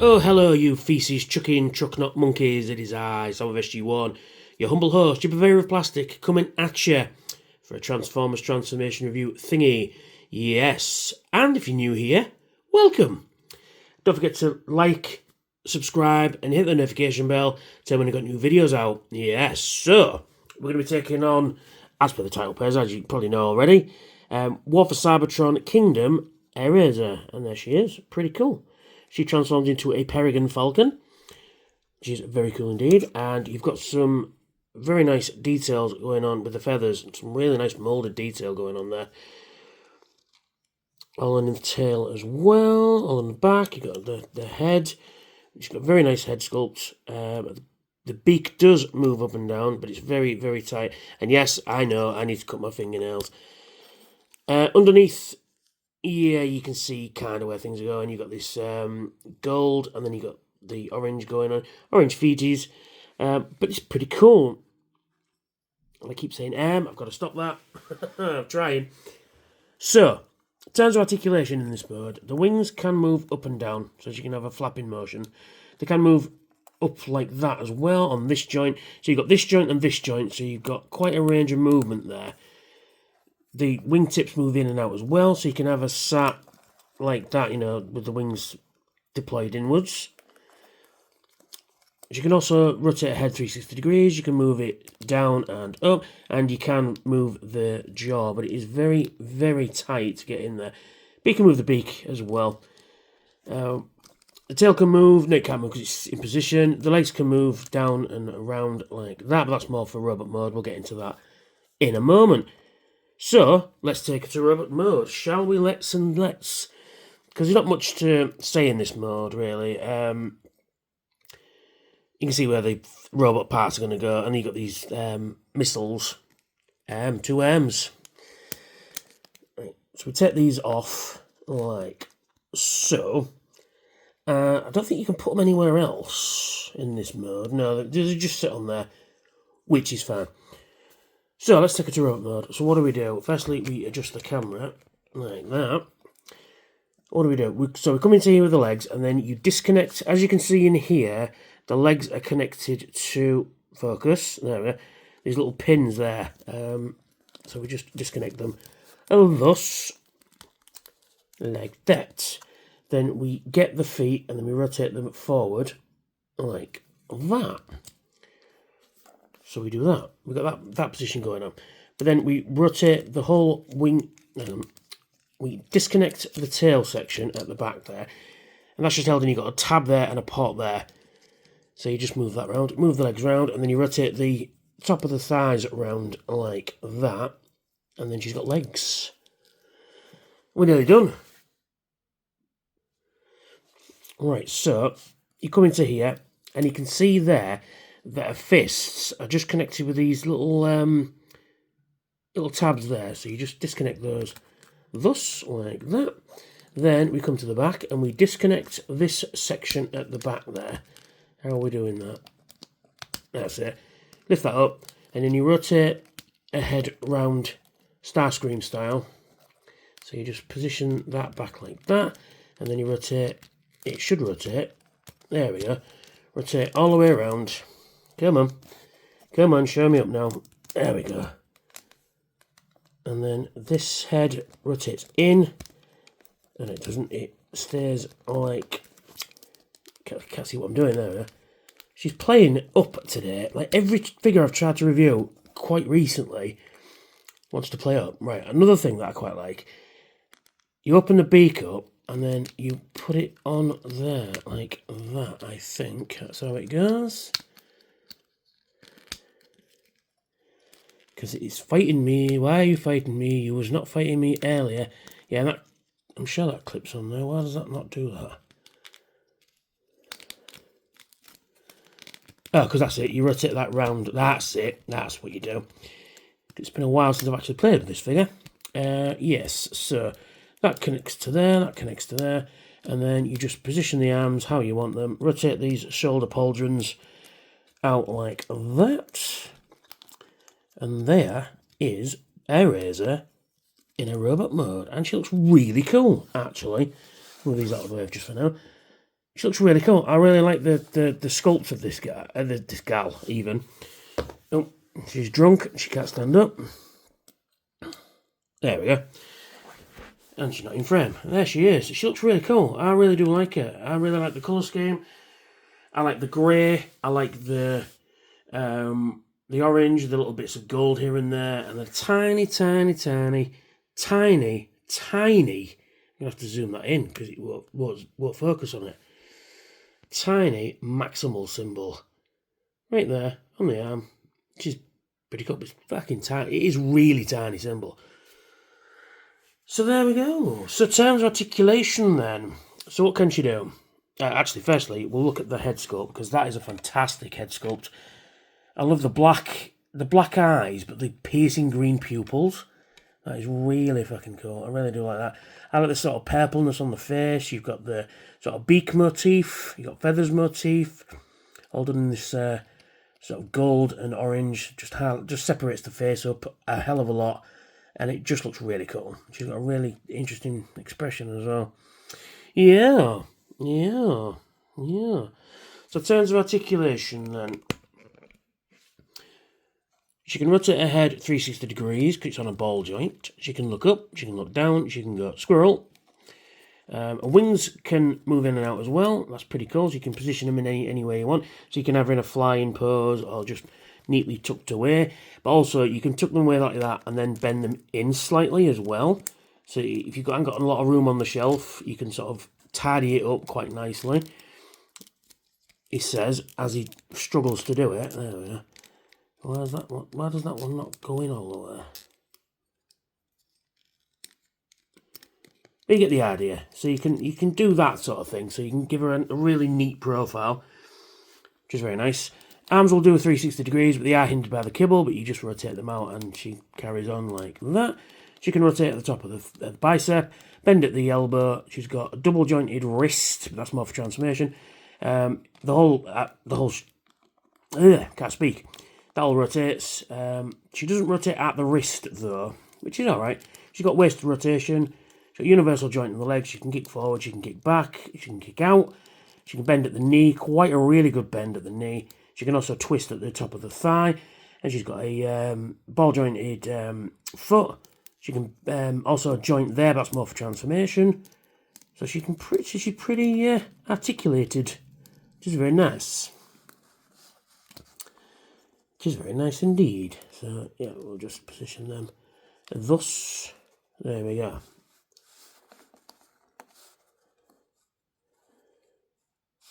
Oh, hello, you feces-chucking truck-nut monkeys. It is I, SG1, your humble host, your purveyor of plastic, coming at you for a Transformers Transformation Review thingy. Yes, and if you're new here, welcome. Don't forget to like, subscribe, and hit the notification bell to tell when I've got new videos out. Yes, so we're going to be taking on, as per the title page, as you probably know already, War for Cybertron Kingdom Airazor, and there she is. Pretty cool. She transforms into a peregrine falcon, which is very cool indeed. And you've got some very nice details going on with the feathers. Some really nice moulded detail going on there. All in the tail as well. All in the back. You've got the head. She's got a very nice head sculpt. The beak does move up and down, but it's very, very tight. And yes, I know, I need to cut my fingernails. Underneath, yeah, you can see kind of where things are going. You've got this gold, and then you've got the orange going on. Orange Fijis. But it's pretty cool. And I keep saying I've got to stop that. I'm trying. So, in terms of articulation in this mode, the wings can move up and down, so you can have a flapping motion. They can move up like that as well on this joint. So you've got this joint and this joint, so you've got quite a range of movement there. The wingtips move in and out as well, so you can have a sat like that, you know, with the wings deployed inwards. You can also rotate a head 360 degrees, you can move it down and up, and you can move the jaw, but it is very, very tight to get in there. But you can move the beak as well. The tail can move, no, it can't move because it's in position. The legs can move down and around like that, but that's more for robot mode. We'll get into that in a moment. So, let's take it to robot mode, shall we? Let's. Because there's not much to say in this mode, really. You can see where the robot parts are going to go, and you've got these missiles, two M's. Right, so we take these off, like so. I don't think you can put them anywhere else in this mode. No, they just sit on there, which is fine. So, let's take it to robot mode. So, what do? Firstly, we adjust the camera, like that. What do? So, we come into here with the legs, and then you disconnect. As you can see in here, the legs are connected to focus. There we are. These little pins there. So, we just disconnect them. And thus, like that. Then we get the feet, and then we rotate them forward, like that. So we do that. We've got that position going on. But then we rotate the whole wing. We disconnect the tail section at the back there. And that's just held in. You've got a tab there and a port there. So you just move that round. Move the legs round. And then you rotate the top of the thighs round like that. And then she's got legs. We're nearly done. Right, so you come into here. And you can see there that her fists are just connected with these little tabs there. So you just disconnect those, thus, like that. Then we come to the back and we disconnect this section at the back there. How are we doing that? That's it. Lift that up, and then you rotate a head round Starscream style. So you just position that back like that, and then you rotate. It should rotate. There we go. Rotate all the way around. Come on, show me up now. There we go. And then this head rotates in, and it doesn't, it stays like, can't see what I'm doing there. She's playing up today. Like every figure I've tried to review quite recently wants to play up. Right, another thing that I quite like, you open the beak up, and then you put it on there, like that, I think. That's how it goes. Because it is fighting me. Why are you fighting me? You was not fighting me earlier. Yeah, that, I'm sure that clips on there. Why does that not do that? Oh, because that's it. You rotate that round. That's it. That's what you do. It's been a while since I've actually played with this figure. Yes, so that connects to there. That connects to there. And then you just position the arms how you want them. Rotate these shoulder pauldrons out like that. And there is Airazor in a robot mode. And she looks really cool, actually. Move these out of the way just for now. She looks really cool. I really like the sculpt of this guy, this gal even. Oh, she's drunk. She can't stand up. There we go. And she's not in frame. There she is. She looks really cool. I really do like her. I really like the colour scheme. I like the grey. I like the orange, the little bits of gold here and there, and the tiny. I'm going to have to zoom that in because it won't focus on it. Tiny Maximal symbol. Right there, on the arm. Which is pretty cool, but it's fucking tiny. It is really tiny symbol. So there we go. So terms of articulation then. So what can she do? Actually, firstly, we'll look at the head sculpt, because that is a fantastic head sculpt. I love the black eyes, but the piercing green pupils. That is really fucking cool. I really do like that. I like the sort of purpleness on the face. You've got the sort of beak motif. You've got feathers motif. All done in this sort of gold and orange. Just separates the face up a hell of a lot. And it just looks really cool. She's got a really interesting expression as well. Yeah. So in terms of articulation then. She can rotate her head 360 degrees because it's on a ball joint. She can look up, she can look down, she can go squirrel. Her wings can move in and out as well. That's pretty cool. So you can position them in any way you want. So you can have her in a flying pose or just neatly tucked away. But also you can tuck them away like that and then bend them in slightly as well. So if you've got a lot of room on the shelf, you can sort of tidy it up quite nicely. He says, as he struggles to do it. There we go. Where's that one? Why does that one not go in all the way? But you get the idea. So you can do that sort of thing. So you can give her a really neat profile, which is very nice. Arms will do a 360 degrees, but they are hindered by the kibble, but you just rotate them out and she carries on like that. She can rotate at the top of the bicep, bend at the elbow. She's got a double jointed wrist, but that's more for transformation. Can't speak. That all rotates. She doesn't rotate at the wrist though, which is alright. She's got waist rotation. She's got universal joint in the legs. She can kick forward, she can kick back, she can kick out. She can bend at the knee, quite a really good bend at the knee. She can also twist at the top of the thigh. And she's got a ball jointed foot. She can also joint there, but that's more for transformation. So she's pretty articulated, which is very nice. Which is very nice indeed. So yeah, we'll just position them thus. There we go.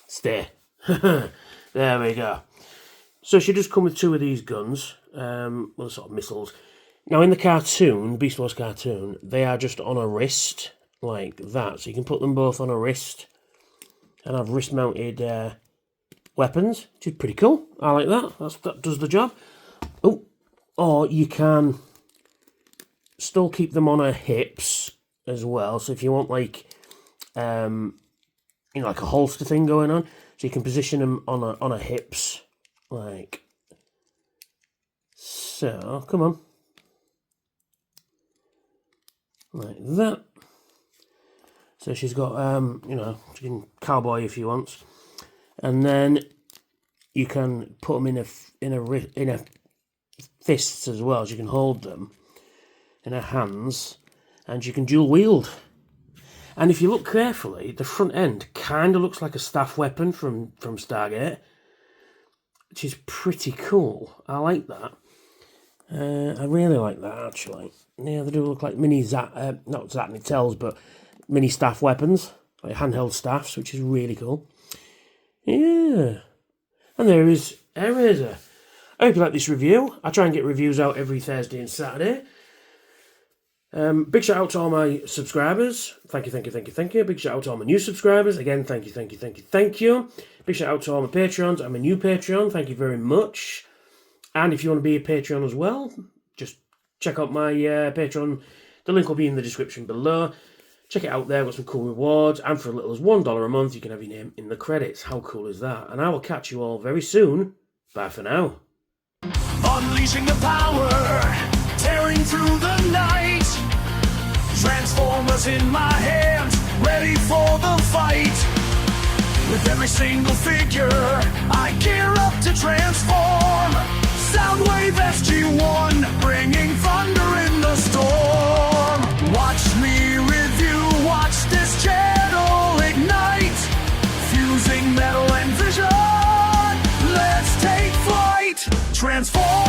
Stay. There we go. So she does come with two of these guns, well, sort of missiles. Now in the cartoon, Beast Wars cartoon, they are just on a wrist, like that. So you can put them both on a wrist and have wrist-mounted weapons, which is pretty cool. I like that. That does the job. Oh, or you can still keep them on her hips as well. So if you want like, like a holster thing going on, so you can position them on her hips, like so. Come on, like that. So she's got she can cowboy if you want. And then you can put them in a fists as well. So you can hold them in her hands, and you can dual wield. And if you look carefully, the front end kind of looks like a staff weapon from Stargate, which is pretty cool. I like that. I really like that actually. Yeah, they do look like mini not Zatnitels, but mini staff weapons, like handheld staffs, which is really cool. Yeah. And there is Airazor. I hope you like this review. I try and get reviews out every Thursday and Saturday. Big shout out to all my subscribers. Thank you. Big shout out to all my new subscribers. Again, thank you. Big shout out to all my Patreons. I'm a new Patreon. Thank you very much. And if you want to be a Patreon as well, just check out my Patreon. The link will be in the description below. Check it out there, got some cool rewards, and for as little as $1 a month, you can have your name in the credits. How cool is that? And I will catch you all very soon. Bye for now. Unleashing the power, tearing through the night. Transformers in my hands, ready for the fight. With every single figure, I gear up to transform. Soundwave SG-1, bringing thunder in the storm. Watch me review, watch this channel ignite. Fusing metal and vision, let's take flight. Transform.